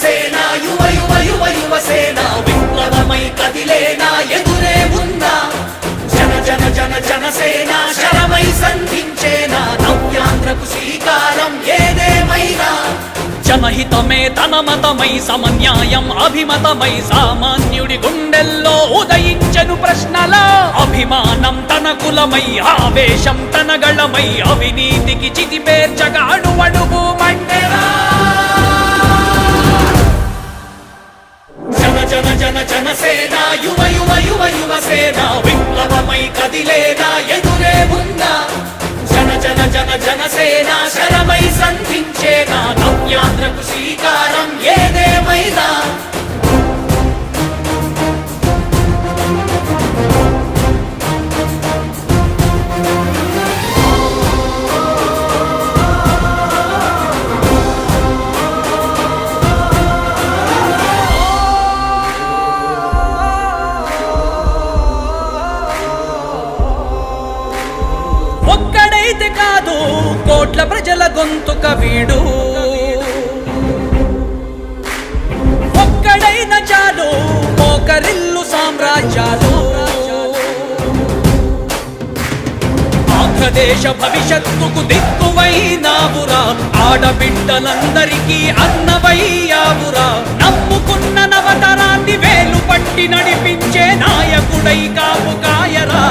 జనసేన యువ యువ యువ యువసేన విప్లవమై కదిలేనా ఎదురే ఉన్నా జన జన జన జనసేన శరమై సంధించేనా నవ్యాంధ్రకు శ్రీకారం ఏదేమైనా జనహితమే తన మతమై సమన్యాయం అభిమతమై సామాన్యుడి గుండెల్లో ఉదయించెను ప్రశ్నల అభిమానం తన కులమై ఆవేశం తన గళమై అవినీతికి చితిపేర్చగా అడువడుగు మండెరా జన జన జన జనసేన యువ యువ యువ యువసేన విప్లవమై కదిలేనా ఎదురే ఉన్నా జన జన జన జనసేన శరమై సంధించేనా నవ్యాంధ్రకు శ్రీకారం ఏదేమైనా ఒక్కడైతే కాదు కోట్ల ప్రజల గొంతుక వీడు ఒక్కడైన చాలు మోకరిల్లు సామ్రాజ్యాలు ఆంధ్రదేశ భవిష్యత్తుకు దిక్కువైనావురా ఆడబిడ్డలందరికీ అన్నవయ్యావురా నమ్ముకున్న నవతరాన్ని వేలు పట్టి నడిపించే నాయకుడై కాపు కాయరా